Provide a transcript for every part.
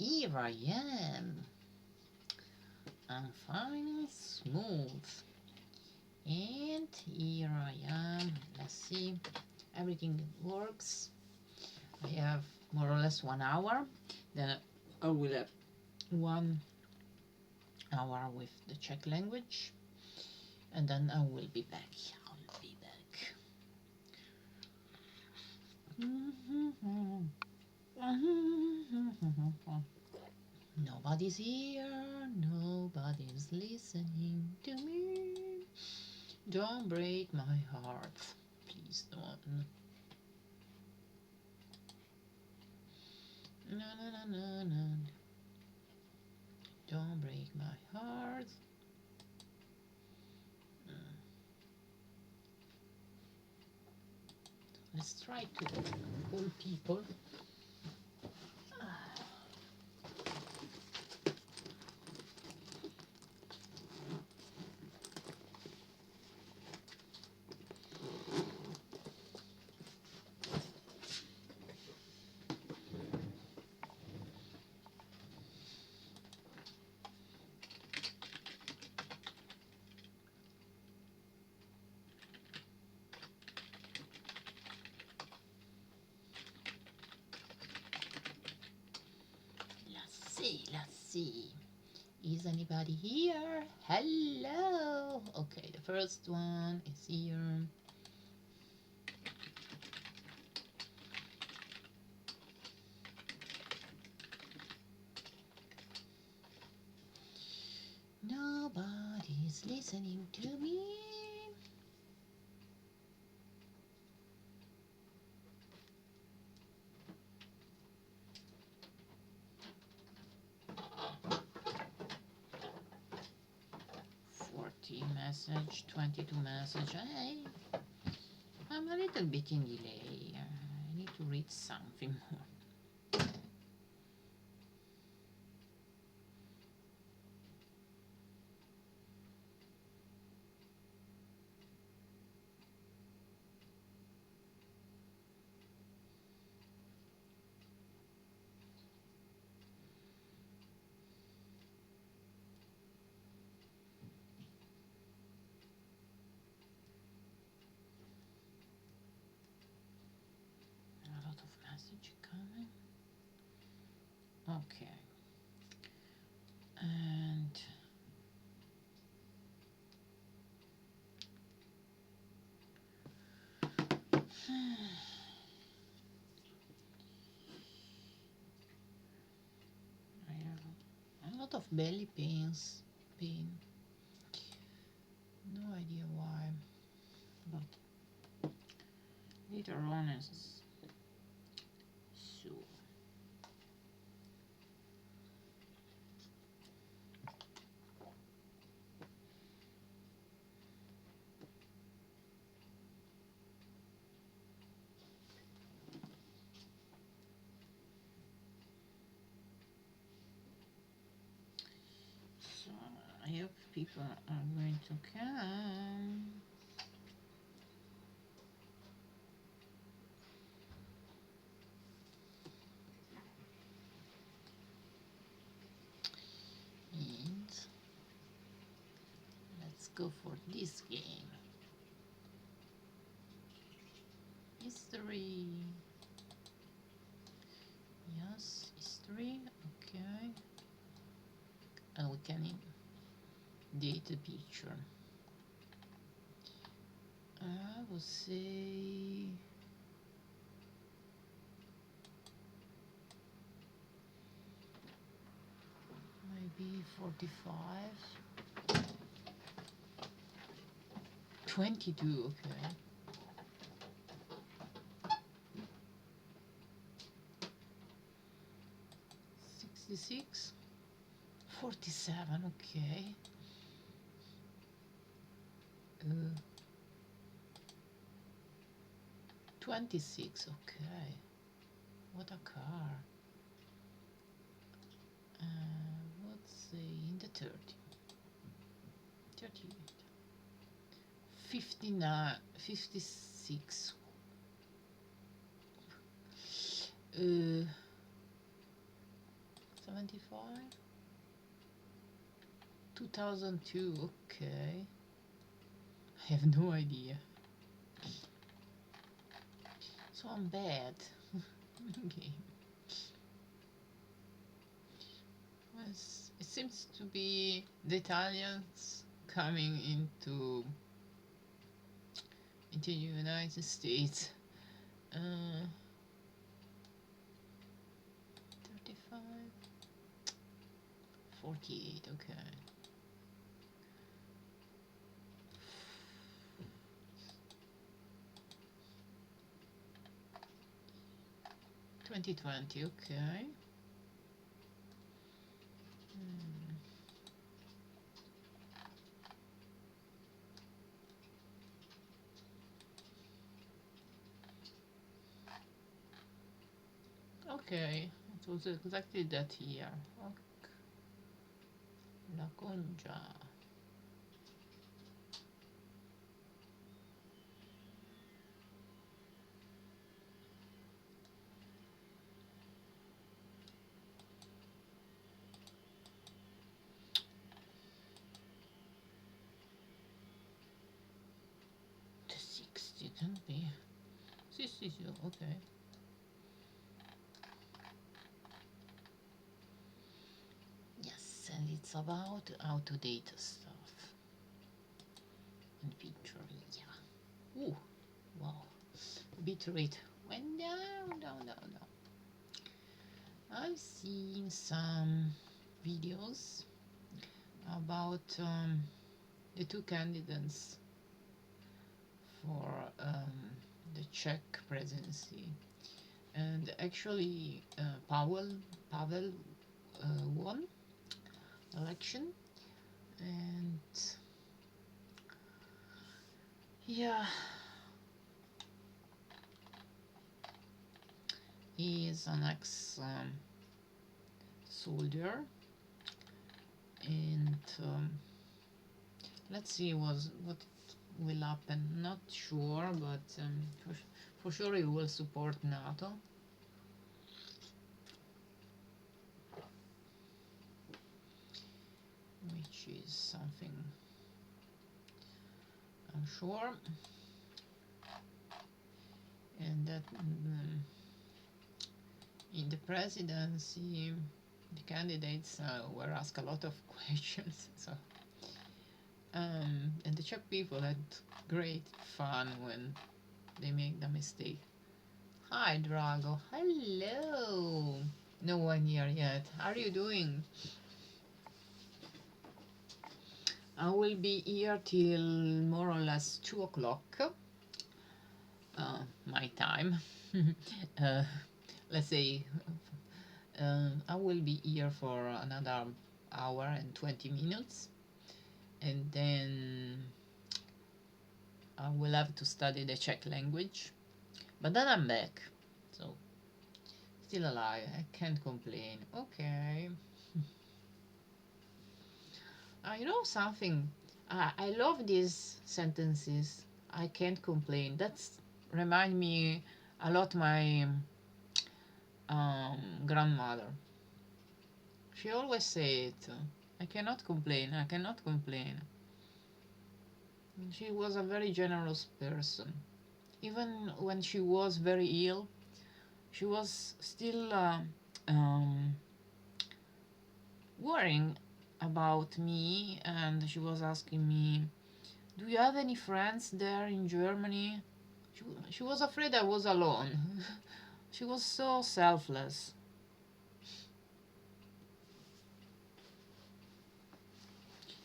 Here I am. I'm fine, smooth. And here I am. Let's see. Everything works. I have more or less 1 hour. Then I will have 1 hour with the Czech language. And then I will be back. I'll be back. Nobody's here, nobody's listening to me. Don't break my heart, please don't. No, no, no, no, no. Don't break my heart. Let's try to pull people. Let's see. Is anybody here? Hello. Okay, the first one is here. Nobody's listening to me. Message, 22 message. Hey, I'm a little bit in delay. I need to read something more. A lot of message coming. Okay. And I have a lot of belly pains. No idea why, but later on is so. So I hope people are going to come. And let's go for this game. History. Yes, history. Okay. And we can date the picture. I would say maybe 45. 22, okay. 66. 47, okay. 26, okay. What a car. Let's say in the 30. 38. 59, 56. 75? 2002, okay. I have no idea. So I'm bad. Okay. It seems to be the Italians coming into the United States. 35, 48, okay. $2020, okay. Okay, it was exactly that year. Ok. La Congia. The 60 can be. 62, okay. Yes, and it's about out-of-date stuff. And picture, yeah. Ooh, wow. Bitrate went down, down, down, down. I've seen some videos about the two candidates for the Czech presidency, and actually Pavel won election, and yeah, he is an ex soldier, and let's see what will happen. Not sure, but for sure he will support NATO. Which is something I'm sure. And that in the presidency, the candidates were asked a lot of questions. So, and the Czech people had great fun when they make the mistake. Hi, Drago. Hello. No one here yet. How are you doing? I will be here till more or less 2 o'clock. My time. Let's say I will be here for another hour and 20 minutes, and then I will have to study the Czech language, but then I'm back, so still alive. I can't complain. Okay. You know something? I love these sentences. I can't complain. That's remind me a lot my grandmother. She always said, I cannot complain, I cannot complain. She was a very generous person. Even when she was very ill, she was still worrying about me, and she was asking me, do you have any friends there in Germany? She was afraid I was alone. She was so selfless.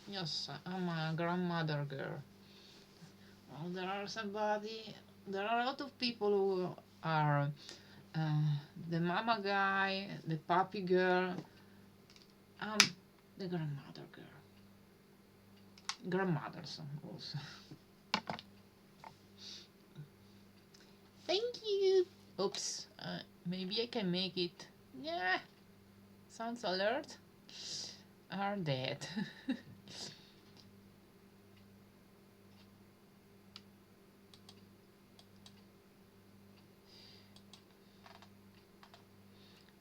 Yes, I'm a grandmother girl. Well, there are a lot of people who are the mama guy, the puppy girl. I'm the grandmother girl. Grandmothers also. Thank you. Oops, maybe I can make it. Yeah, sounds alert. Are dead.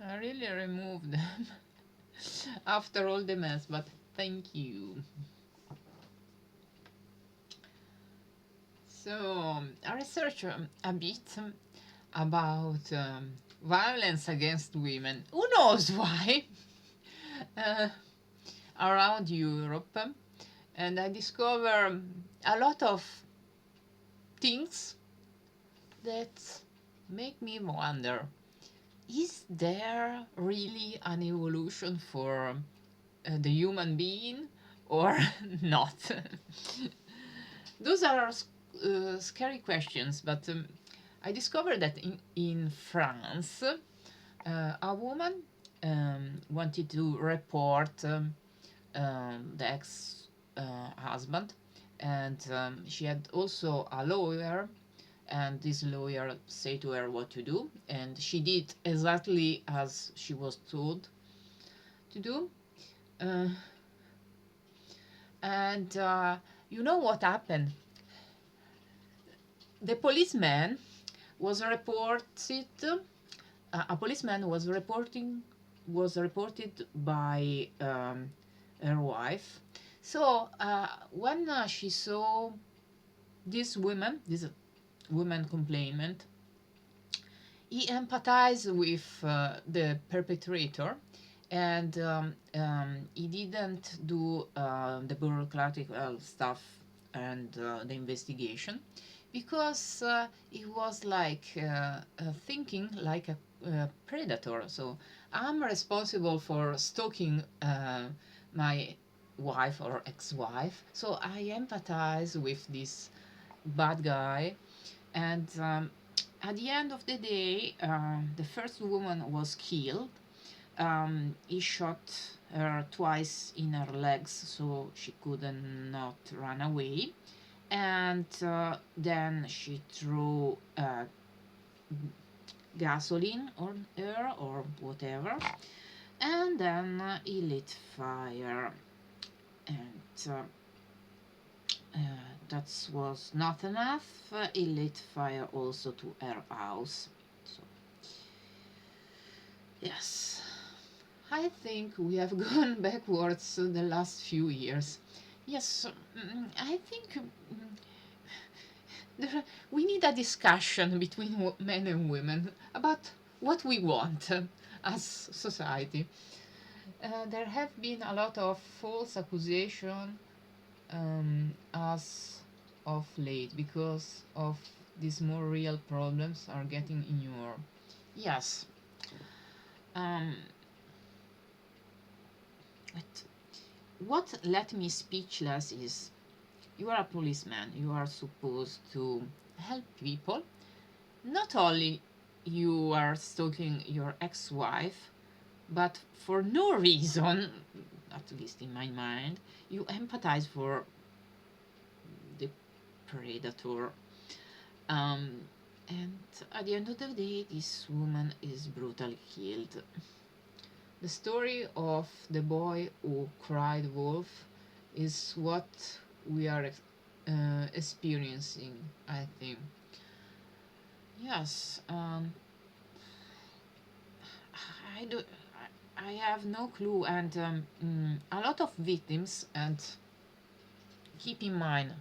I really removed them. after all the mess, but thank you. So I researched a bit about violence against women. Who knows why? uh, Around Europe, and I discovered a lot of things that make me wonder, is there really an evolution for the human being or not? Those are scary questions, but I discovered that in France, a woman wanted to report the ex husband, and she had also a lawyer, and this lawyer said to her what to do, and she did exactly as she was told to do. Uh, and you know what happened? The policeman was reported. A policeman was reported by her wife. So when she saw this woman complainant, he empathized with the perpetrator, and he didn't do the bureaucratic stuff and the investigation, because he was like thinking like a predator. So I'm responsible for stalking my wife or ex-wife, so I empathize with this bad guy. And at the end of the day, the first woman was killed. He shot her twice in her legs, so she couldn't not run away. And then she threw gasoline on her or whatever. And then he lit fire. And that was not enough. He lit fire also to her house. So, yes, I think we have gone backwards the last few years. Yes, I think we need a discussion between men and women about what we want as society. There have been a lot of false accusation as of late, because of these more real problems are getting in Europe. Yes. Um, but what left me speechless is, you are a policeman, you are supposed to help people. Not only you are stalking your ex-wife, but for no reason, at least in my mind, you empathize for the predator. And at the end of the day, this woman is brutally killed. The story of the boy who cried wolf is what we are experiencing, I think. Yes, I do. I have no clue, and a lot of victims. And keep in mind,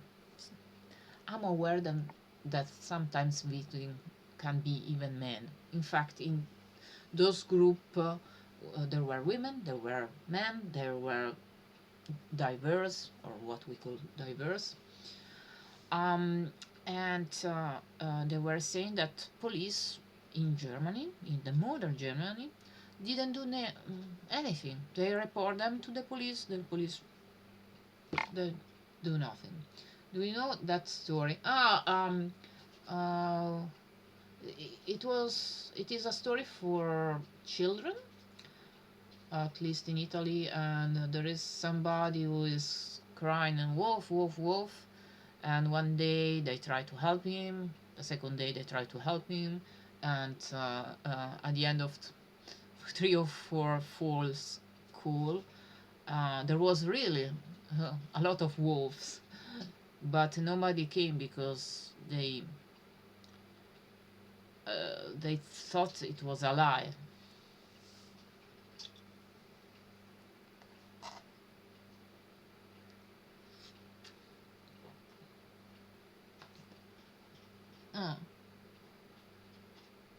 I'm aware that sometimes victims can be even men. In fact, in those group, there were women, there were men, there were diverse, or what we call diverse. And they were saying that police in Germany, in the modern Germany, didn't do anything. They report them to the police, they do nothing. Do you know that story? Uh, it is a story for children, at least in Italy, and there is somebody who is crying and wolf, wolf, wolf, and one day they try to help him, the second day they try to help him, and at the end of 3 or 4 falls call, there was really a lot of wolves, but nobody came because they thought it was a lie. Uh,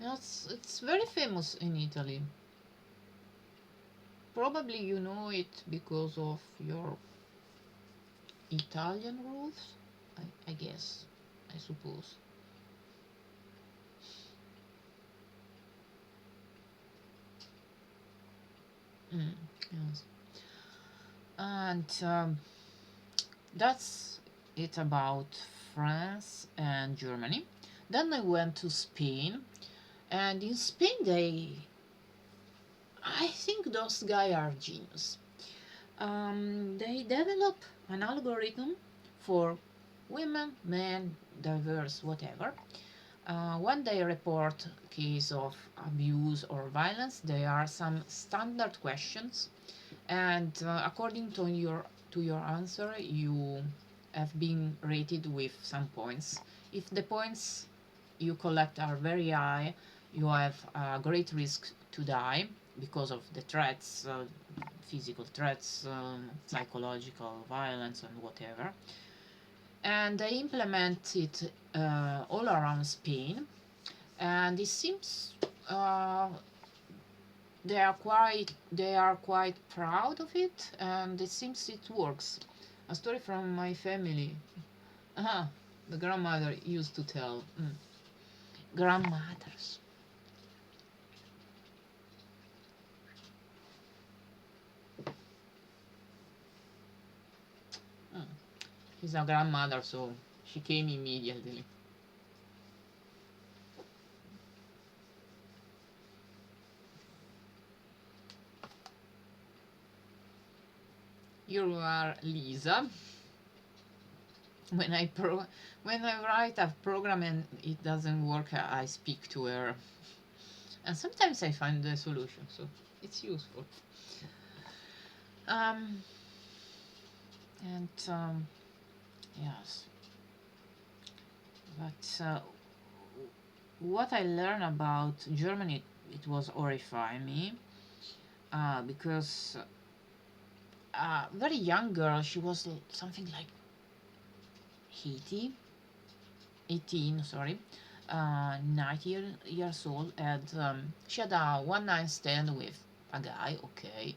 it's very famous in Italy. Probably you know it because of your Italian rules, I guess, I suppose. Mm, yes. And that's it about France and Germany. Then I went to Spain, and in Spain I think those guys are genius. They develop an algorithm for women, men, diverse, whatever. When they report case of abuse or violence, there are some standard questions, and according to your answer, you have been rated with some points. If the points you collect are very high, you have a great risk to die because of the threats, physical threats, psychological violence, and whatever. And they implement it all around Spain, and it seems they are quite proud of it, and it seems it works. A story from my family. The grandmother used to tell. Grandmothers. Mm. She's a grandmother, so she came immediately. You are Lisa. When I when I write a program and it doesn't work, I speak to her, and sometimes I find the solution, so it's useful. Um, and yes, but what I learned about Germany, it was horrifying me because very young girl, she was something like 80, 18, sorry, 90 years old, and she had a one night stand with a guy, okay,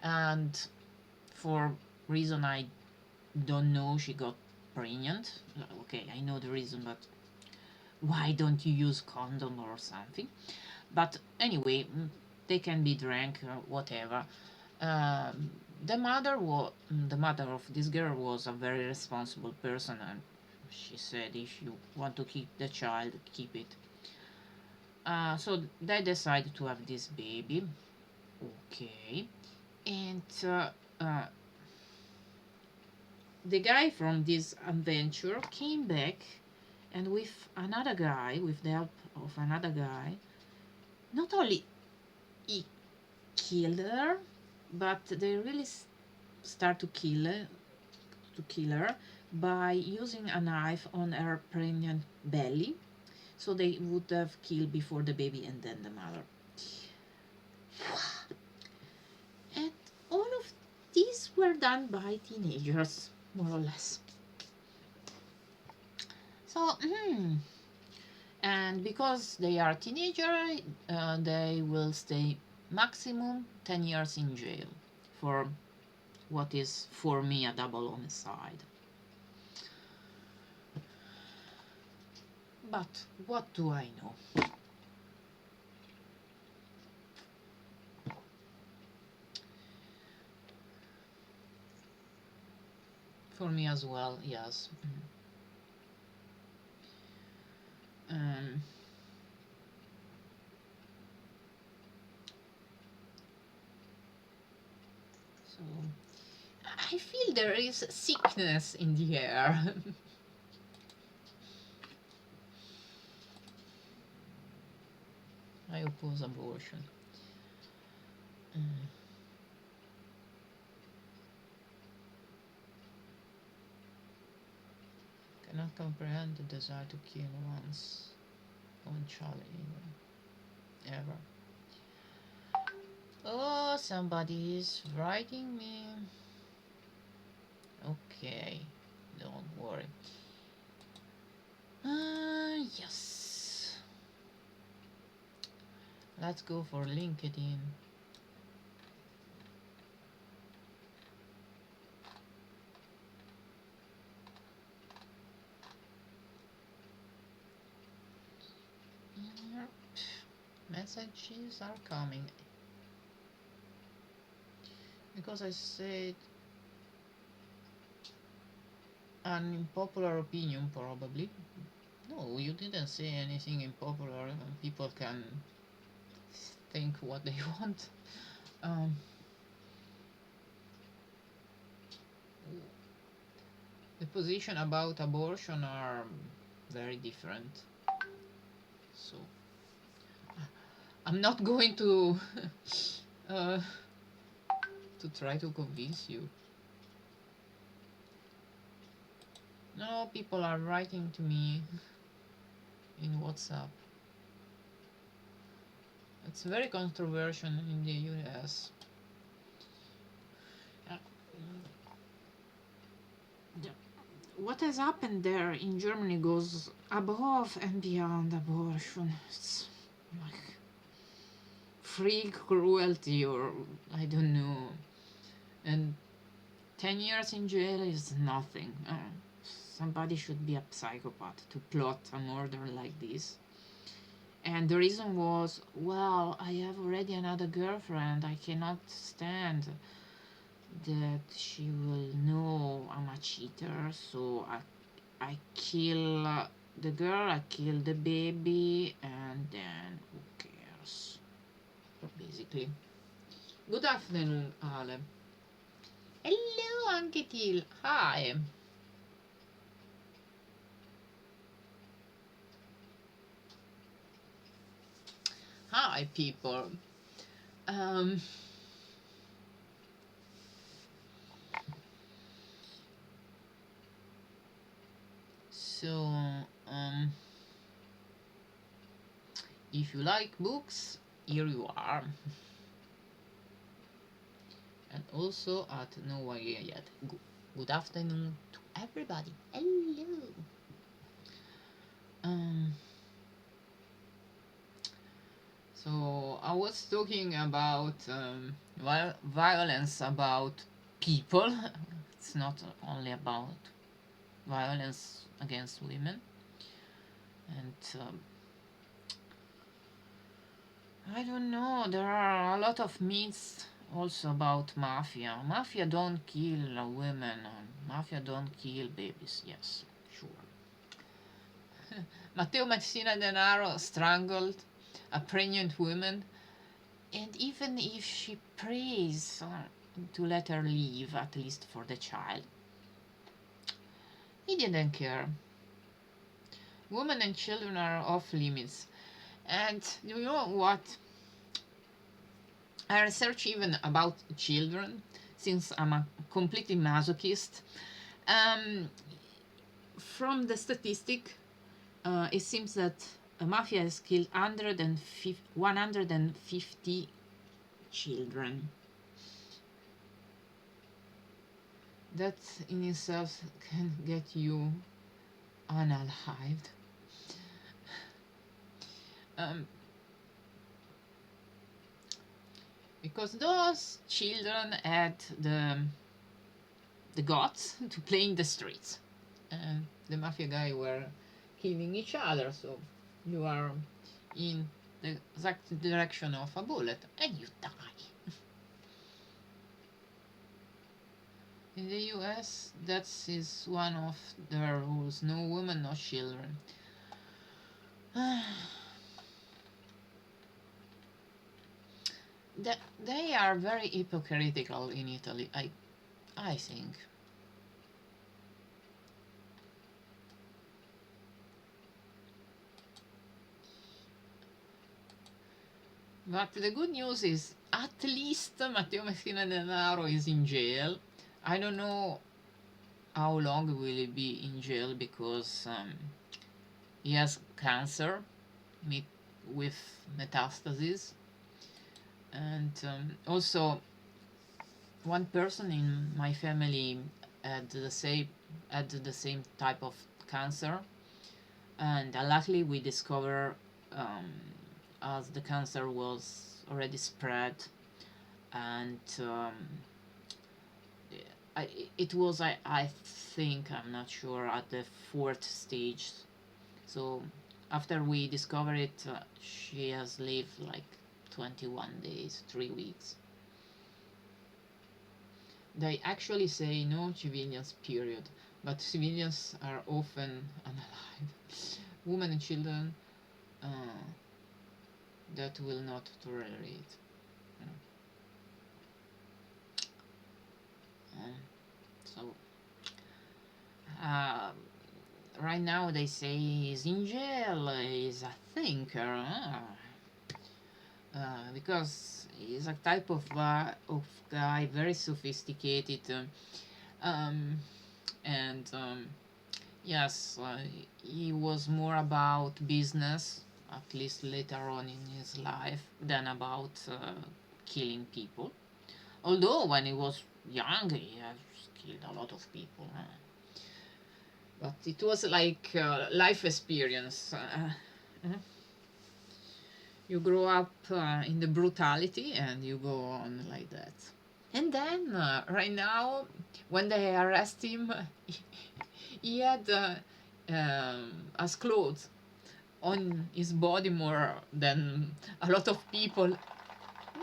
and for reason I don't know, she got pregnant. Okay, I know the reason, but why don't you use condom or something? But anyway, they can be drank or whatever. Um, the mother of this girl was a very responsible person, and she said if you want to keep the child, keep it. So they decided to have this baby. Okay, and the guy from this adventure came back, and with another guy, with the help of another guy, not only he killed her, but they really start to kill her by using a knife on her pregnant belly. So they would have killed before the baby and then the mother. And all of these were done by teenagers, more or less. So, and because they are teenagers, they will stay maximum 10 years in jail for what is for me a double homicide. But what do I know? For me as well, yes. Um, so I feel there is sickness in the air. I oppose abortion. Mm. Cannot comprehend the desire to kill one child even, ever. Oh, somebody is writing me. Okay, don't worry. Yes. Let's go for LinkedIn. Yep. Messages are coming. Because I said an unpopular opinion, probably. No, you didn't say anything unpopular. People can think what they want. Um, the position about abortion are very different. So I'm not going to uh, to try to convince you. No, people are writing to me in WhatsApp. It's very controversial in the US. Uh, what has happened there in Germany goes above and beyond abortion. It's like free cruelty, or I don't know. And 10 years in jail is nothing. Somebody should be a psychopath to plot a murder like this. And the reason was, well, I have already another girlfriend. I cannot stand that she will know I'm a cheater, so I kill the girl, I kill the baby, and then who cares? Basically. Good afternoon, Ale. Hello, Anketil. Hi. Hi, people. Um, so, um, if you like books, here you are. And also at no idea yet. Good afternoon to everybody. Hello. Um, so I was talking about violence about people. It's not only about violence against women. And I don't know, there are a lot of myths also about mafia. Mafia don't kill women, and mafia don't kill babies. Yes, sure. Matteo Messina Denaro strangled a pregnant woman, and even if she prays to let her leave, at least for the child, he didn't care. Women and children are off limits. And you know what? I research even about children, since I'm a completely masochist. Um, from the statistic, it seems that a mafia has killed 150 children. That in itself can get you unalived. Um, because those children had the guts to play in the streets, and the mafia guy were killing each other, so you are in the exact direction of a bullet and you die. In the US, that is one of their rules: no women, no children. They are very hypocritical in Italy, I think. But the good news is at least Matteo Messina Denaro is in jail. I don't know how long will he be in jail, because he has cancer with metastases, and also one person in my family had the same type of cancer. and luckily we discovered, um, as the cancer was already spread, and I, it was, I think, I'm not sure, at the fourth stage. So after we discovered it, she has lived like 21 days, 3 weeks. They actually say no civilians, period, but civilians are often unalive. Women and children, uh, that will not tolerate. Uh, so uh, right now they say he's in jail, he's a thinker, because he's a type of guy, very sophisticated, um, and yes, he was more about business, at least later on in his life, than about killing people. Although when he was young, he has killed a lot of people. But it was like life experience. You grow up in the brutality and you go on like that. And then, right now, when they arrest him, he had as clothes on his body more than a lot of people.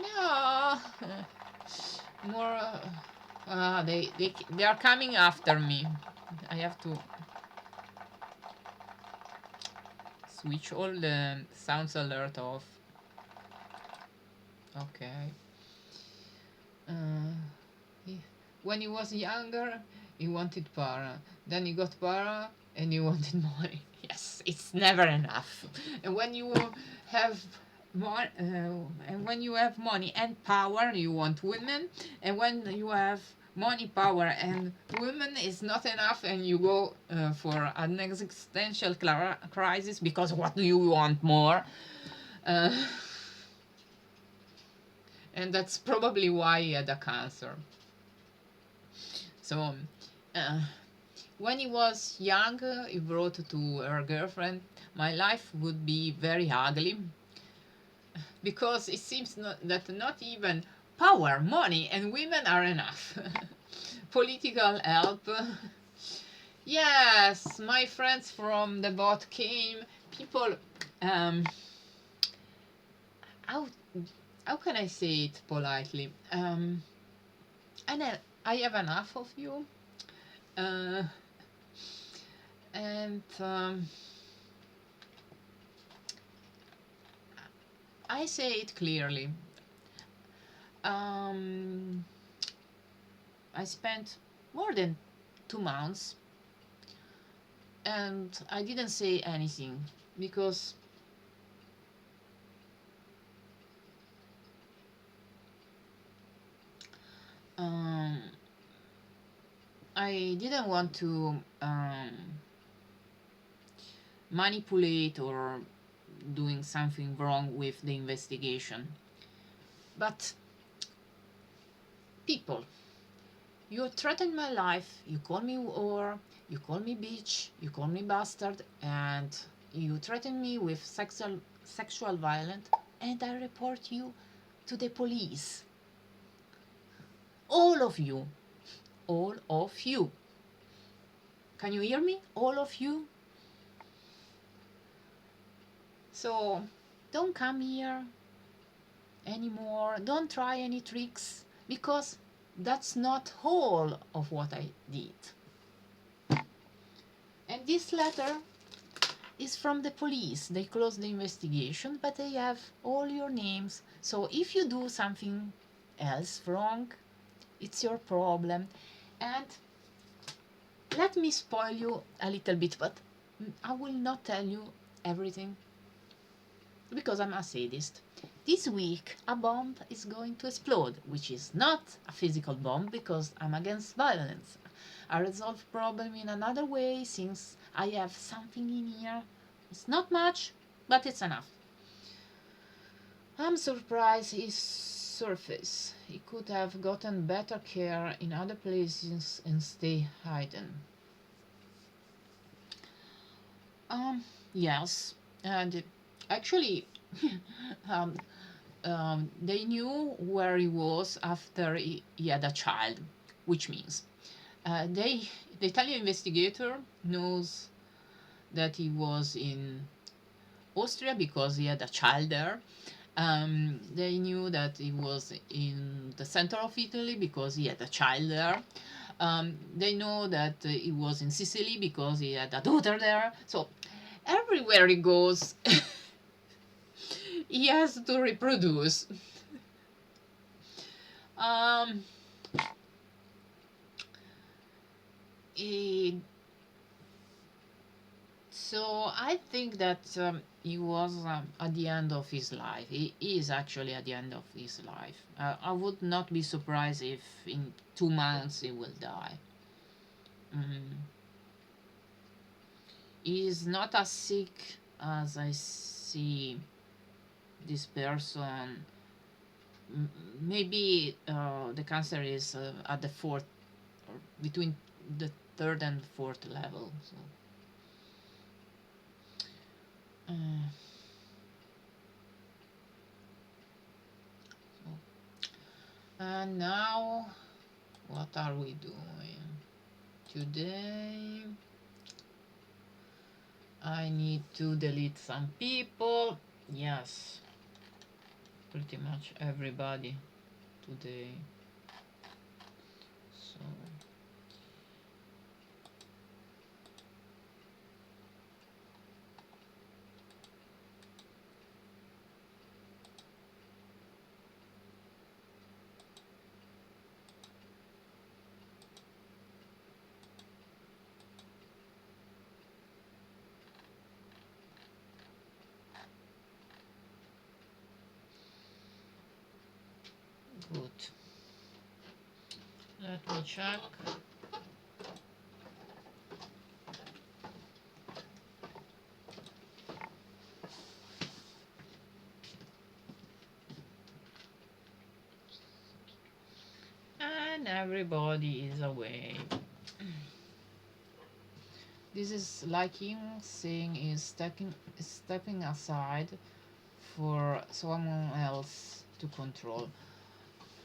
No, more. They are coming after me. I have to switch all the sounds alert off. Okay. Uh, he, when he was younger, he wanted para. Then he got para and he wanted money. Yes, it's never enough. And when you have more, and when you have money and power, you want women. And when you have money, power, and women is not enough, and you go for an existential crisis, because what do you want more? Uh, and that's probably why he had a cancer. So, uh, when he was young, he wrote to her girlfriend, "My life would be very ugly, because it seems that not even power, money, and women are enough. Political help." Yes, my friends from the bot came. People, um, how how can I say it politely? And I have enough of you. Uh, and I say it clearly. Um, I spent more than 2 months and I didn't say anything, because um, I didn't want to manipulate or doing something wrong with the investigation. But people, you threaten my life, you call me whore, you call me bitch, you call me bastard, and you threaten me with sexual violence, and I report you to the police. All of you. All of you. Can you hear me? All of you. So don't come here anymore. Don't try any tricks, because that's not all of what I did. And this letter is from the police. They closed the investigation, but they have all your names. So if you do something else wrong, it's your problem. And let me spoil you a little bit, but I will not tell you everything, because I'm a sadist. This week, a bomb is going to explode, which is not a physical bomb, because I'm against violence. I resolve problem in another way, since I have something in here. It's not much, but it's enough. I'm surprised his surface. He could have gotten better care in other places and stay hidden. Yes, and actually, um, they knew where he was after he had a child, which means the Italian investigator knows that he was in Austria because he had a child there. They knew that he was in the center of Italy because he had a child there. They know that he was in Sicily because he had a daughter there. So everywhere he goes, he has to reproduce. Um, he, so I think that he was at the end of his life. He is actually at the end of his life. I would not be surprised if in 2 months he will die. Mm. He is not as sick as I see this person. Maybe the cancer is at the fourth, or between the third and fourth level. So, uh, and now, what are we doing today? I need to delete some people. Yes, pretty much everybody today. So good. Let me check. And everybody is away. This is like him saying is stepping aside for someone else to control.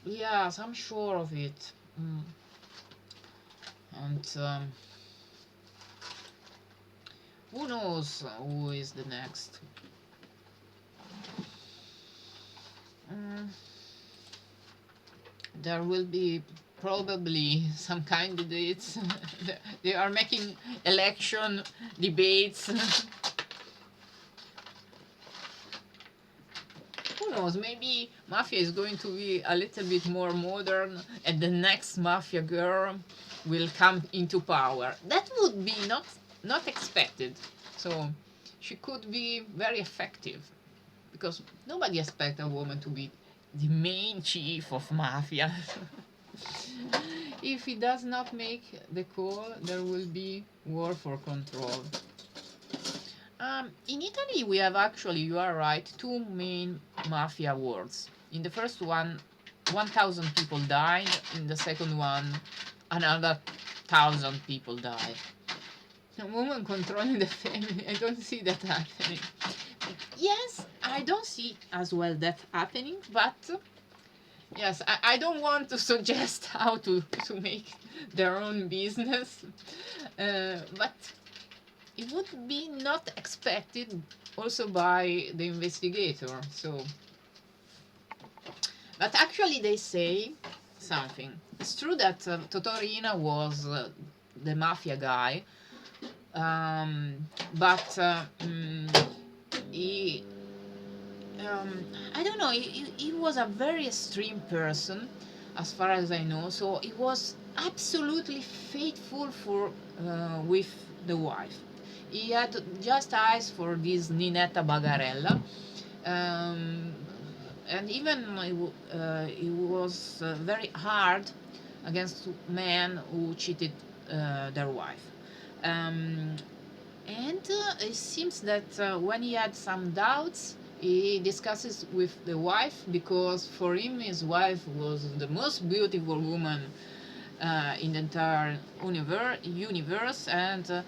Yes, I'm sure of it. And who knows who is the next? Mm, there will be probably some candidates. They are making election debates. Who knows? Maybe Mafia is going to be a little bit more modern, and the next Mafia girl will come into power. That would be not expected. So she could be very effective because nobody expects a woman to be the main chief of Mafia. If he does not make the call, there will be war for control. In Italy, we have actually, you are right, two main mafia wars. In the first one, 1,000 people died. In the second one, another 1,000 people died. A woman controlling the family, I don't see that happening. Yes, I don't see as well that happening, but yes, I don't want to suggest how to make their own business, but it would be not expected also by the investigator. So, but actually they say something. It's true that Totorina was the mafia guy, but he I don't know, he was a very extreme person, as far as I know. So he was absolutely faithful for with the wife. He had just eyes for this Ninetta Bagarella, um, and even he was very hard against men who cheated their wife. Um, and it seems that when he had some doubts, he discusses with the wife because for him his wife was the most beautiful woman in the entire universe, and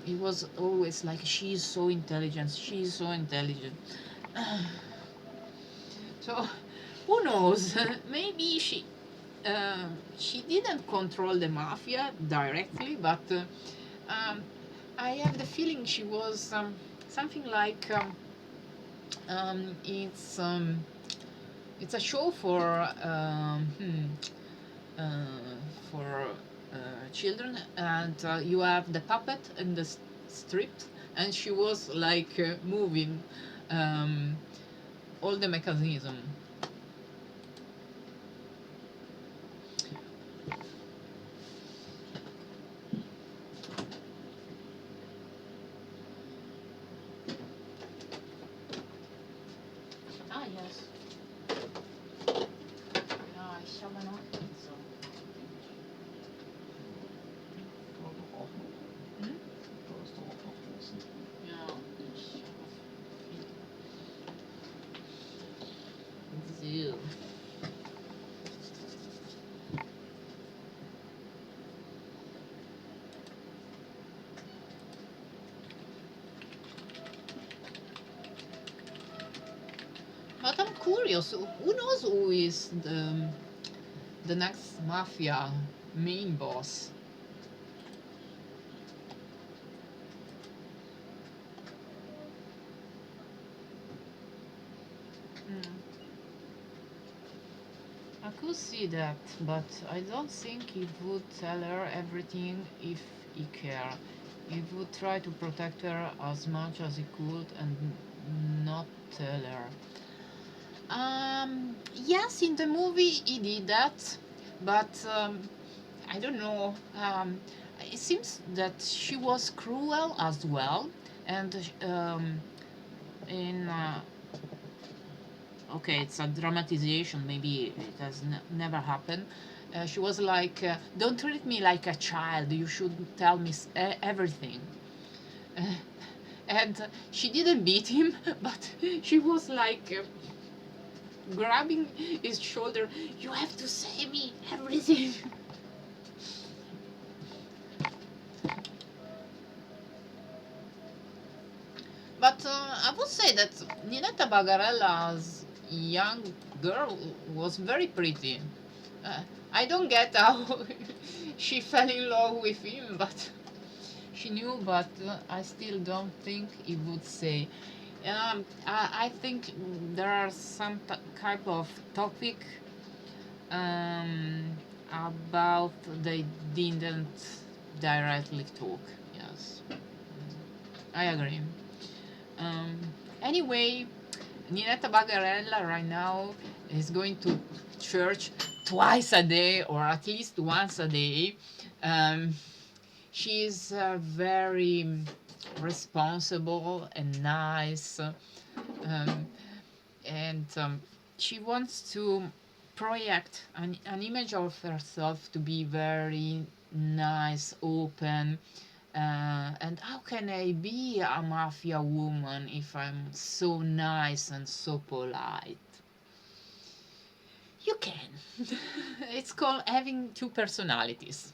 he was always like, she's so intelligent, she's so intelligent. So who knows? Maybe she didn't control the mafia directly, but um, I have the feeling she was something like it's it's a show uh, for children, and you have the puppet in the strip, and she was like moving um, all the mechanism. Ah, yes. Ja, ich habe noch so. Hm? Ja, ich habe so. But I'm curious, who knows who is the next mafia main boss? Hmm. I could see that, but I don't think he would tell her everything if he cared. He would try to protect her as much as he could and not tell her. Yes, in the movie he did that, but I don't know. It seems that she was cruel as well, and in okay, it's a dramatization. Maybe it has never happened. She was like, "Don't treat me like a child. You should tell me everything." Uh, and she didn't beat him, but she was like grabbing his shoulder. You have to say me everything. But I would say that Ninetta Bagarella's young girl was very pretty. I don't get how she fell in love with him, but she knew. But I still don't think he would say. I think there are some type of topic um, about they didn't directly talk. Yes, I agree. Um, anyway, Ninetta Bagarella right now is going to church twice a day or at least once a day. Um, she is very responsible and nice, and she wants to project an image of herself to be very nice, open, and how can I be a mafia woman if I'm so nice and so polite? You can. It's called having two personalities.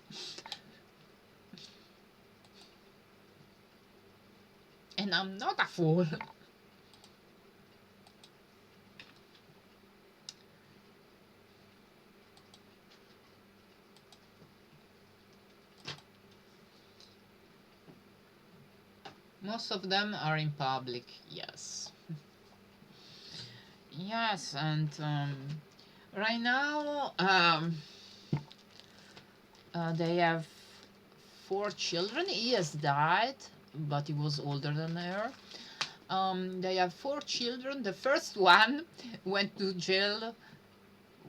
And I'm not a fool. Most of them are in public, yes. Yes, and right now they have four children. He has died, but he was older than her. They have four children. The first one went to jail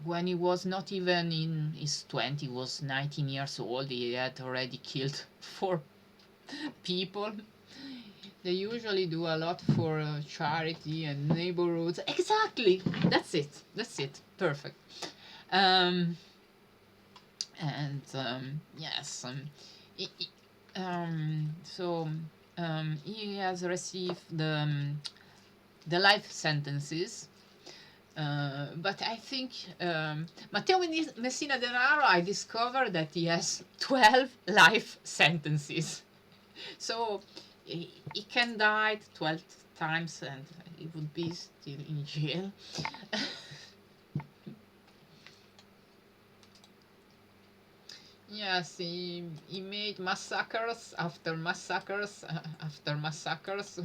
when he was not even in his 20s. He was 19 years old. He had already killed four people. They usually do a lot for charity and neighborhoods. Exactly. That's it. That's it. Perfect. Um, and yes, so he has received the life sentences, But I think Matteo Messina Denaro, I discovered that he has 12 life sentences. So he can die 12 times and he would be still in jail. Yes, he made massacres after massacres after massacres.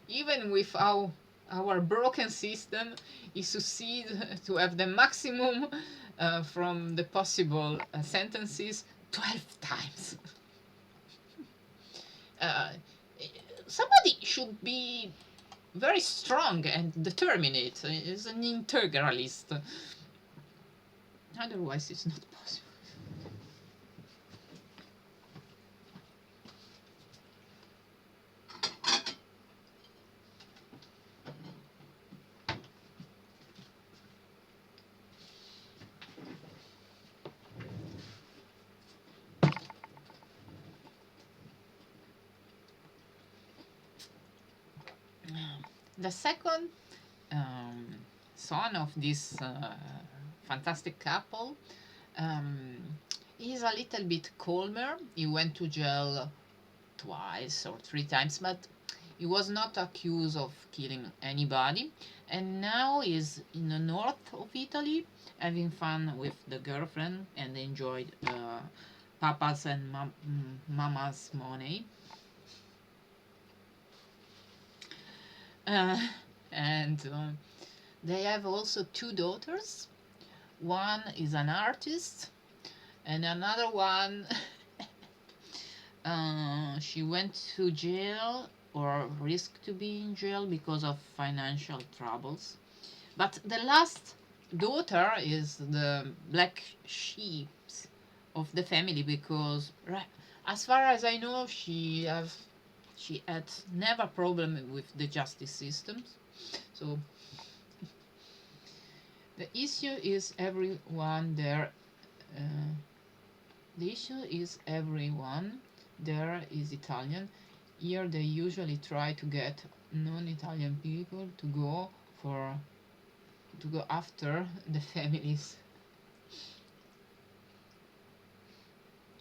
Even with our broken system, he succeeded to have the maximum from the possible sentences 12 times. uh, Somebody should be very strong and determined. Is an integralist. Otherwise, it's not possible. The second um, son of this fantastic couple um, is a little bit calmer. He went to jail twice or three times, but he was not accused of killing anybody. And now he's in the north of Italy having fun with the girlfriend and enjoyed papa's and mama's money. Uh, and they have also two daughters. One is an artist, and another one she went to jail or risked to be in jail because of financial troubles. But the last daughter is the black sheep of the family because, as far as I know, she had never problem with the justice systems. So the issue is everyone there. Uh, the issue is everyone there is Italian. Here they usually try to get non-Italian people to go after the families.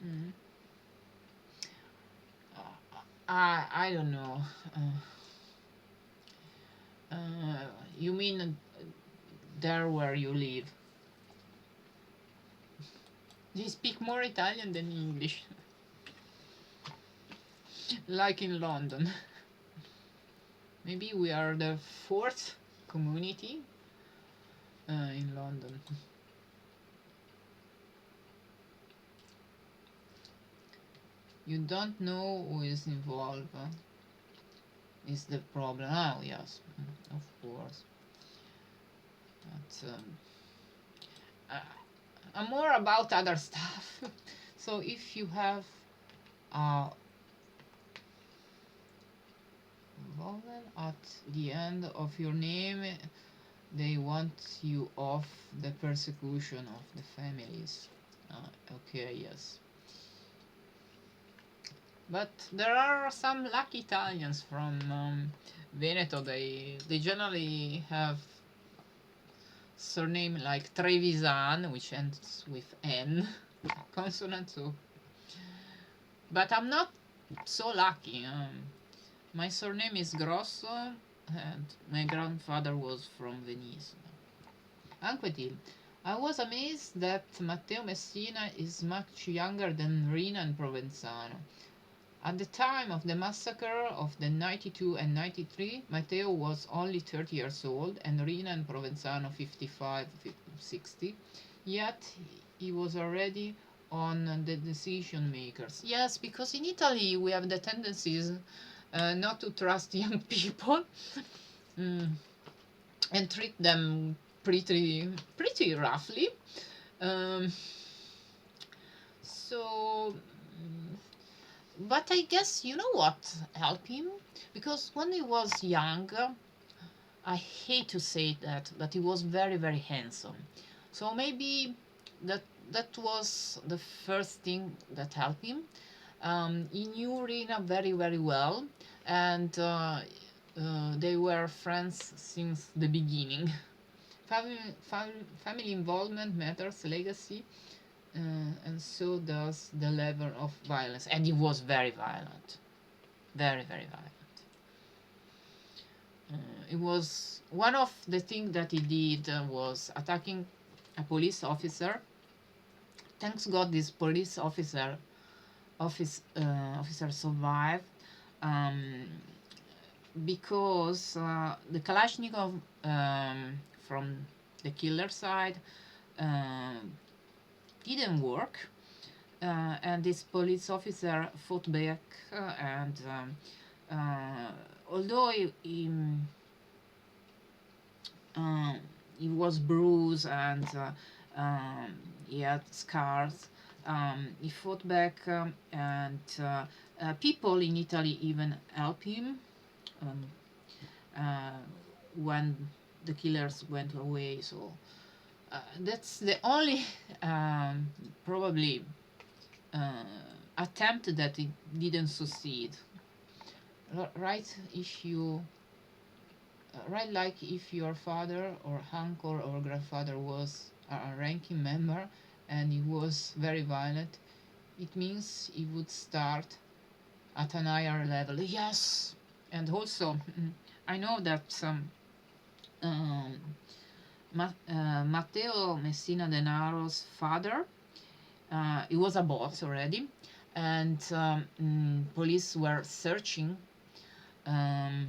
Mm. I don't know. You mean there where you live? They speak more Italian than English, like in London. Maybe we are the fourth community in London. You don't know who is involved. Is the problem? Oh yes, of course. But more about other stuff. So if you have a vowel at the end of your name, they want you off the persecution of the families. Okay, yes. But there are some lucky Italians from Veneto. They generally have surname like Trevisan, which ends with N consonant. So, but I'm not so lucky. My surname is Grosso, and my grandfather was from Venice. Anquetil. I was amazed that Matteo Messina is much younger than Rina and Provenzano. At the time of the massacre of the 92 and 93, Matteo was only 30 years old and Rina and Provenzano 55, 60. Yet he was already on the decision makers. Yes, because in Italy we have the tendencies not to trust young people and treat them pretty roughly. Um, so but I guess you know what helped him? Because when he was young, I hate to say that, but he was very handsome. So maybe that that was the first thing that helped him. He knew Rina very well, and they were friends since the beginning. Family, family involvement matters, legacy, and so does the level of violence. And he was very violent, very, very violent. It was one of the things that he did was attacking a police officer. Thanks God, this police officer survived, um, because the Kalashnikov from the killer side um, didn't work, and this police officer fought back, and although um, he was bruised and he had scars, he fought back, and people in Italy even helped him um, uh, when the killers went away. So that's the only probably uh, attempt that it didn't succeed. Right, if you right, like if your father or uncle or grandfather was a ranking member and he was very violent, it means he would start at an higher level. Yes, and also I know that um, Matteo Messina Denaro's father, he was a boss already, and police were searching, um,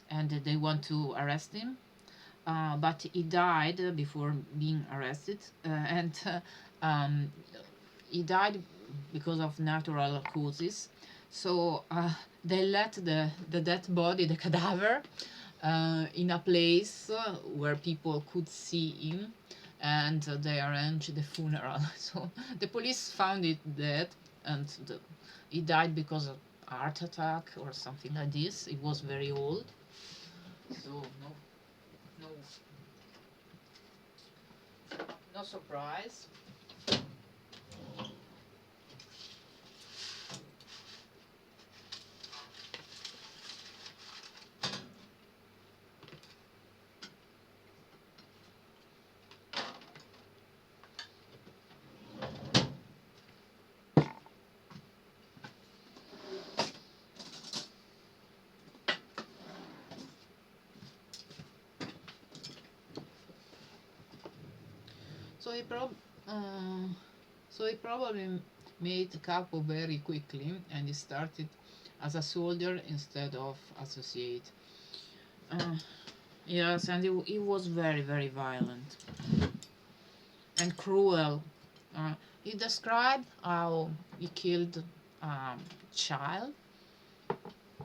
and they want to arrest him, but he died before being arrested, and um, he died because of natural causes. So they let the dead body, the cadaver, in a place where people could see him, and they arranged the funeral. So the police found it dead, and he died because of heart attack or something like this. He was very old, so no, no surprise. So he prob uh, so he probably made capo very quickly, and he started as a soldier instead of associate. Uh, yes, and he was very, very violent and cruel. He described how he killed child.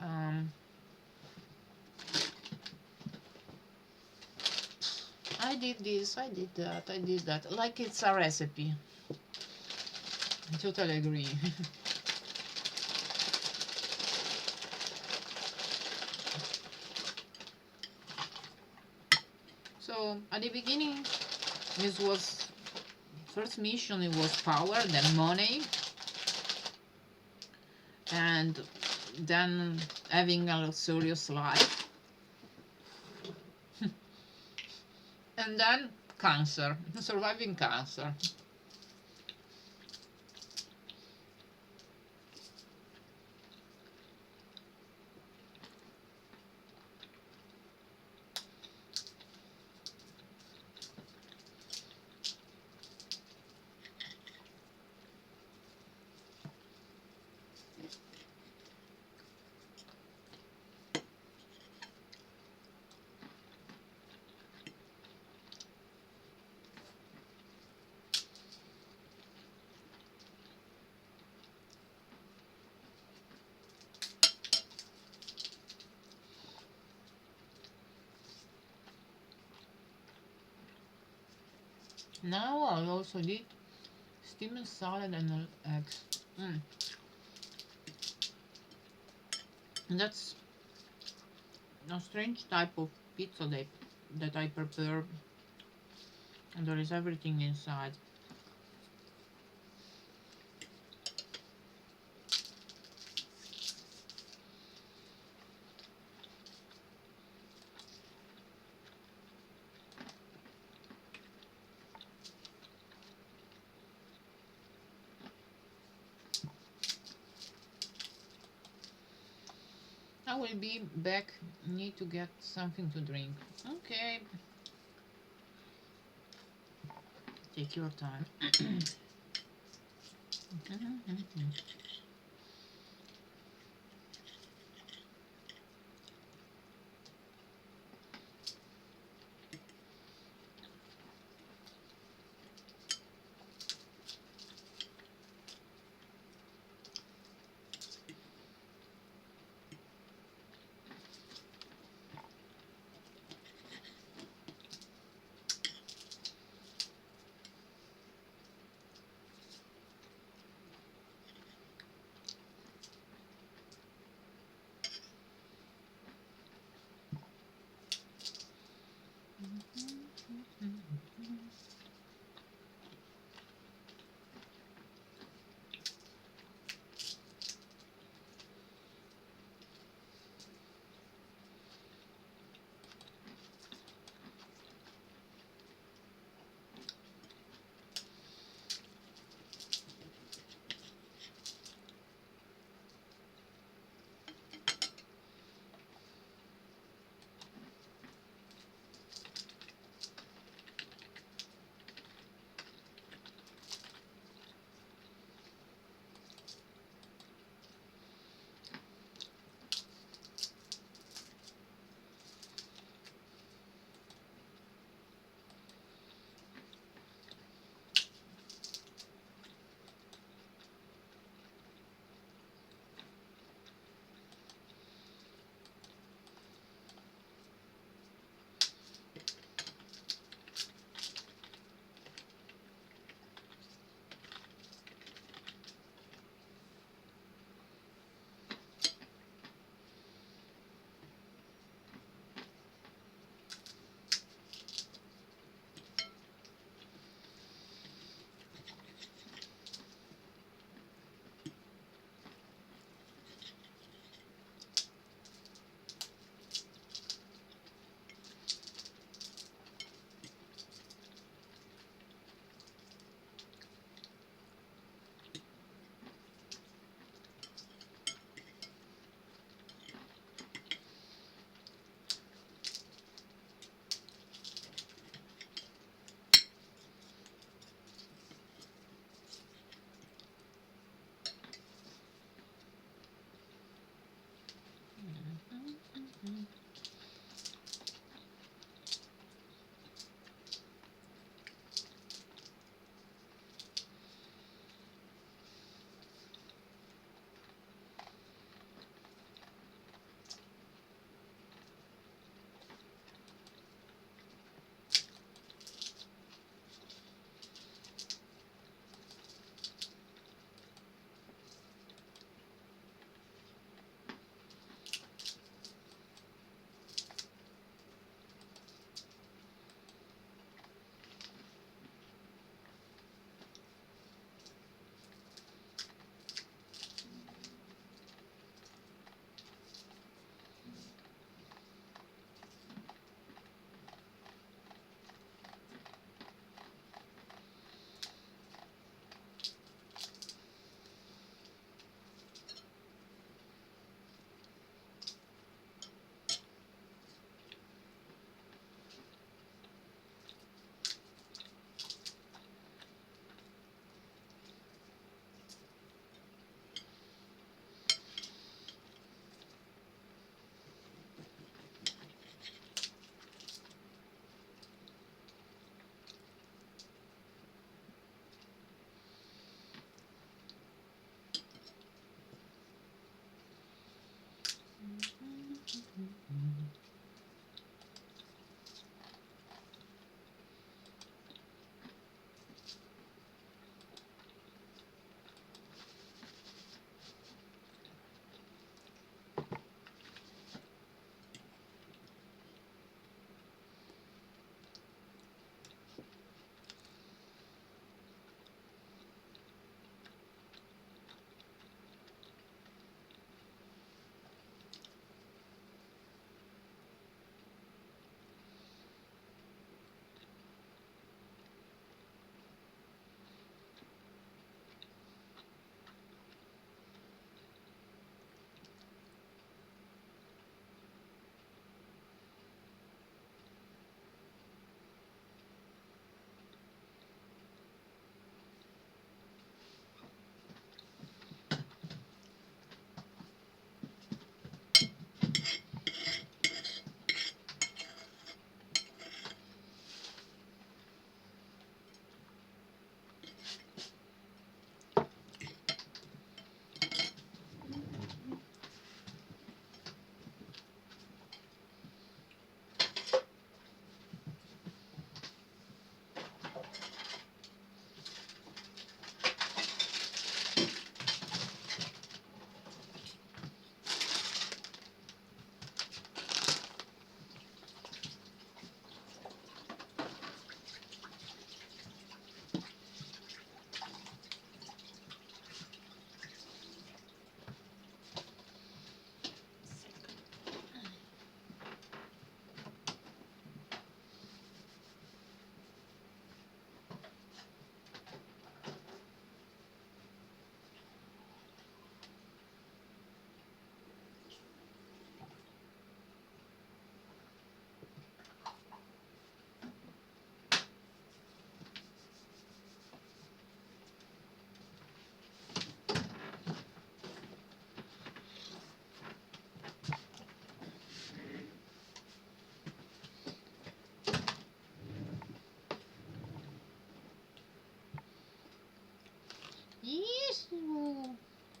Um, I did this, I did that, I did that. Like it's a recipe. I totally agree. So at the beginning, this was first mission. It was power, then money, and then having a luxurious life, and then cancer, surviving cancer. Now I also did steamed salad and eggs. Mm. And that's a strange type of pizza that I prepare, and there is everything inside. I will be back. Need to get something to drink. Okay. Take your time.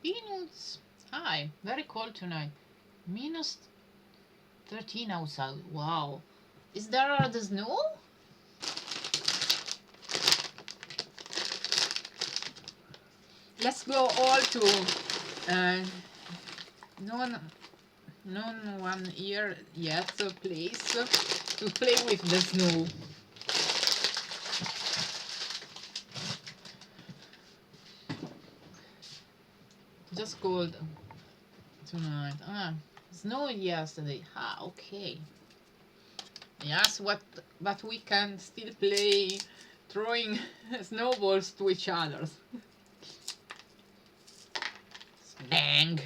Peanuts. Hi, very cold tonight. Minus 13 outside. Wow. Is there the snow? Let's go all to non non 1 year yet place to play with the snow. Just cold tonight. Snow yesterday. Okay. Yes, but we can still play throwing snowballs to each other. Bang!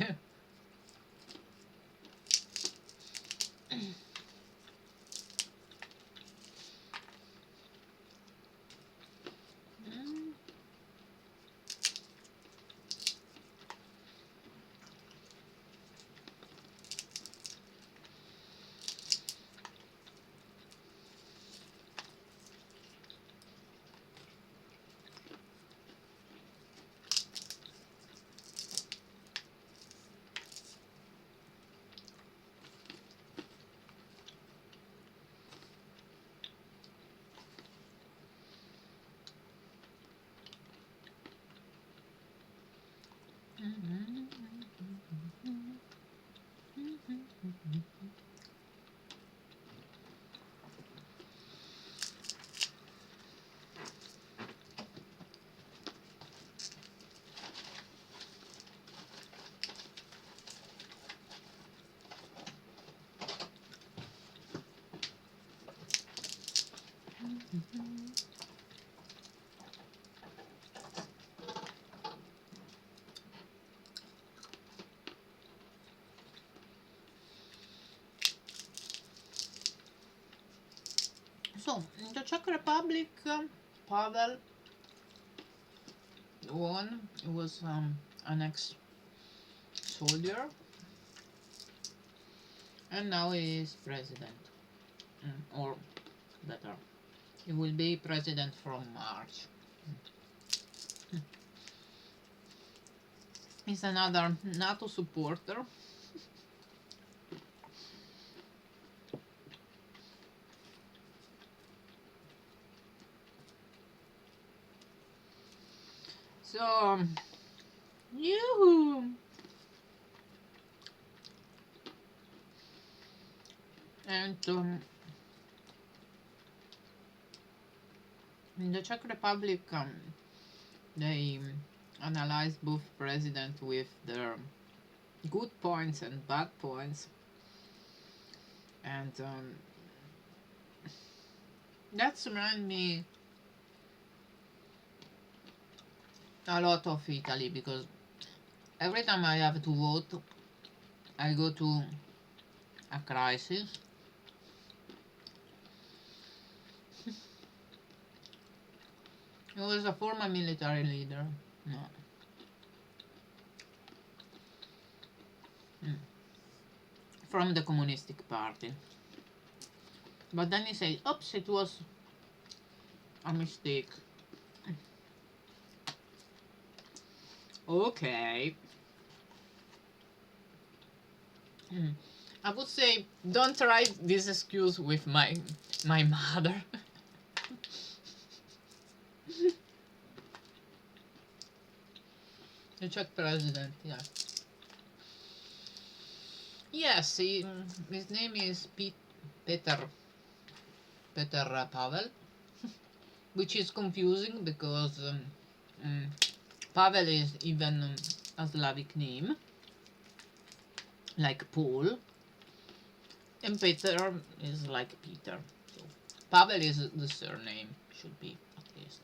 So, in the Czech Republic, Pavel won. He was an ex-soldier, and now he is president. Or better, he will be president from March. He's another NATO supporter. So, yoo-hoo! And in the Czech Republic, they analyze both presidents with their good points and bad points, and that's remind me a lot of Italy, because every time I have to vote, I go to a crisis. He was a former military leader. No. From the Communistic Party. But then he said, oops, it was a mistake. Okay. I would say, don't try this excuse with my mother. The Czech president, yeah. Yes, his name is Peter Pavel, which is confusing because Pavel is even a Slavic name, like Paul, and Peter is like Peter. So Pavel is the surname, should be at least.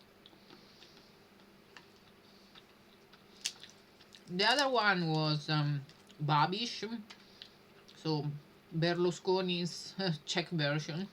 The other one was Babiš, so Berlusconi's Czech version.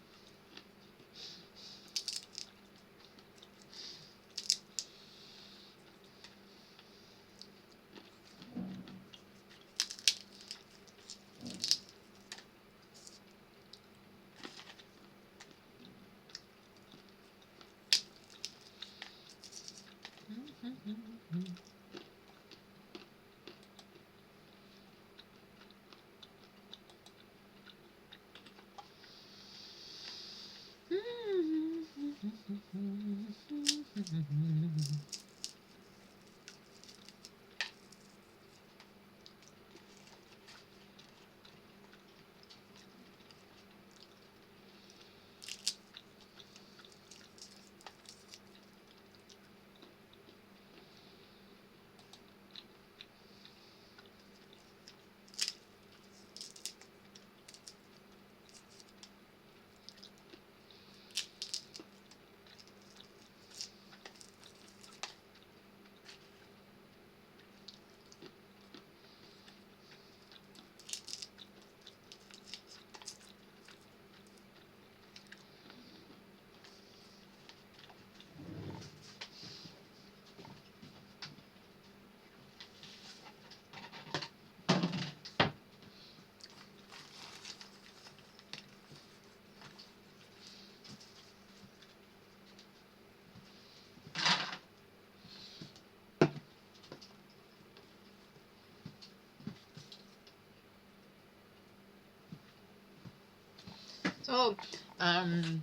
So, um,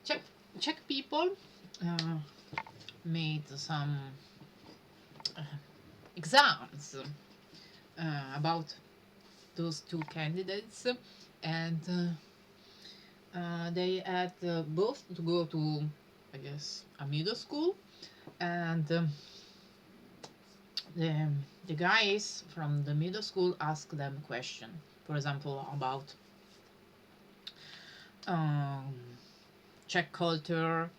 Czech Czech people uh, made some uh, exams about those two candidates, and they had both to go to, I guess, a middle school, and the the guys from the middle school asked them question, for example, about um, Czech culture,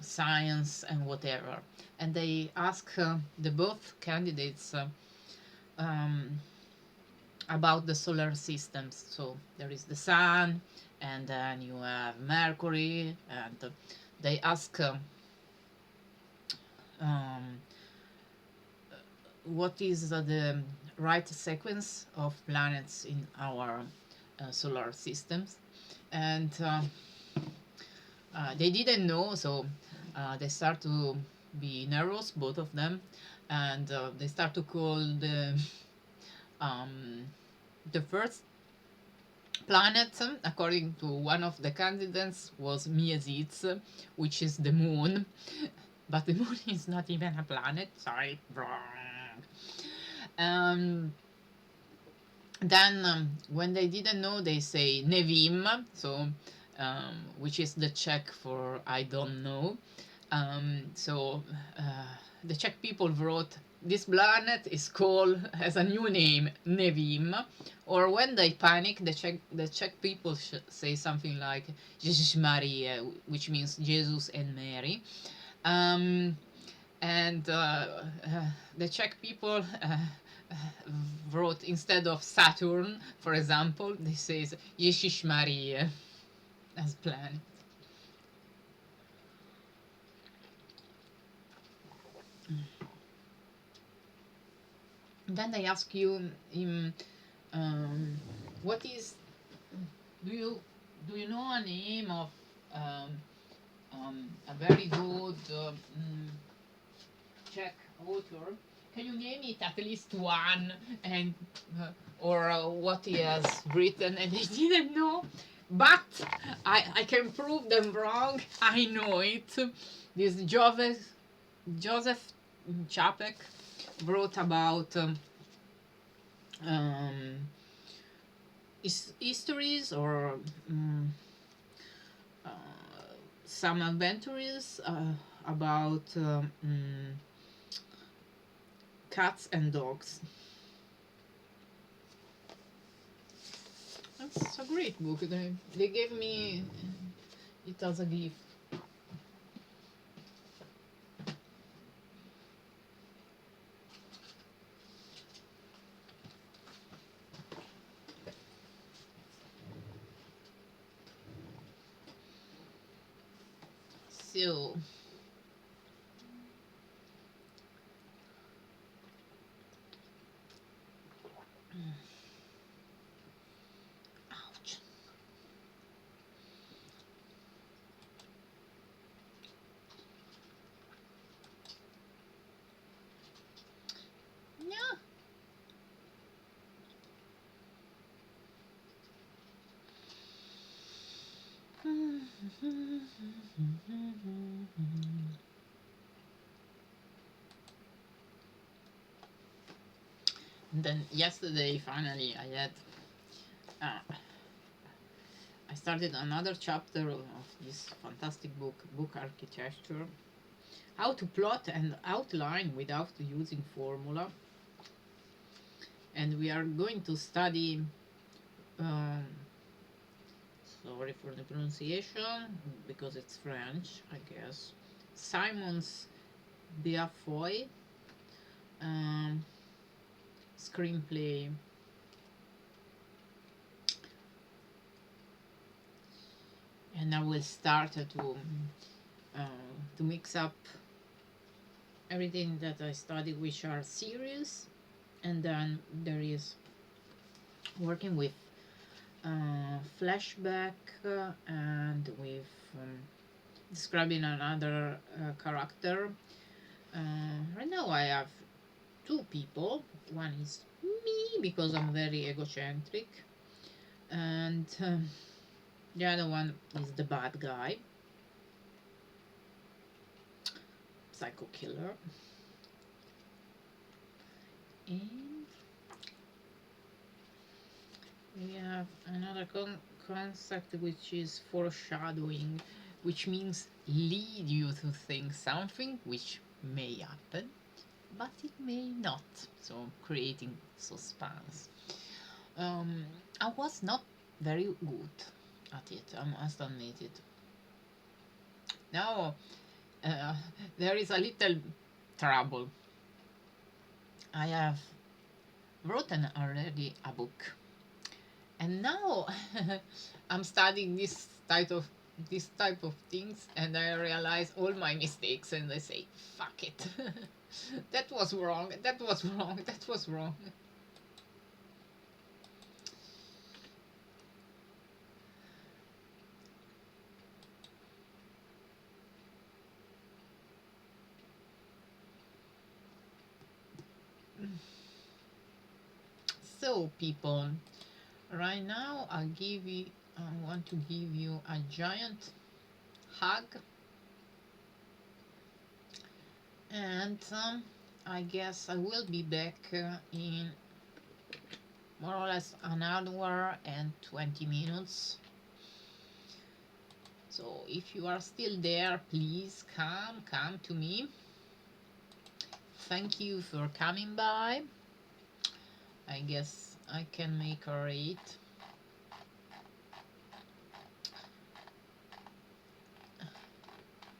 science, and whatever. And they ask the both candidates um, about the solar systems. So there is the sun, and then you have Mercury, and they ask um, what is the right sequence of planets in our solar systems. And they didn't know, so they start to be nervous, both of them, and they start to call um, the first planet, according to one of the candidates, was Miezic, which is the moon, but the moon is not even a planet. Sorry, wrong. Um, then when they didn't know, they say Nevim, so which is the Czech for I don't know. So the Czech people wrote, this planet is called has a new name, Nevim. Or when they panic, the Czech people say something like Jesus Maria, which means Jesus and Mary. Um, and the Czech people wrote, instead of Saturn, for example, they say Ježíš Maria as planned. Then they ask you, um, what is do you know a name of a very good Czech author? Can you name it at least one, and or what he has written? And they didn't know, but I can prove them wrong. I know it. This Joseph Čapek wrote about um, histories or uh, some adventures about cats and dogs. That's a great book. They gave me it as a gift. So, ouch. Yeah. And then yesterday, finally, I started another chapter of this fantastic book Architecture. How to plot and outline without using formula. And we are going to study, um, sorry for the pronunciation, because it's French, I guess, Simon's Biafoy um, screenplay. And I will start to mix up everything that I study, which are series, and then there is working with flashback and with describing another character. Right now I have two people. One is me, because I'm very egocentric, and The other one is the bad guy, psycho killer. And we have another concept which is foreshadowing, which means lead you to think something which may happen, but it may not. So creating suspense. Um, I was not very good at it, I must admit it. Now uh, there is a little trouble. I have written already a book, and now I'm studying this type of things, and I realize all my mistakes, and I say, "Fuck it, that was wrong. That was wrong. That was wrong." So, people, right now I want to give you a giant hug, and I guess I will be back in more or less an hour and 20 minutes. So if you are still there, please come to me. Thank you for coming by. I guess I can make a rate.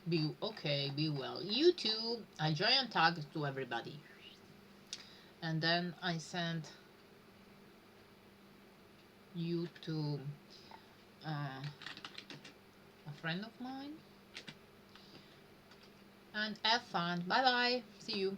Be okay, be well. You too. A giant hug to everybody. And then I send you to a friend of mine. And have fun. Bye bye. See you.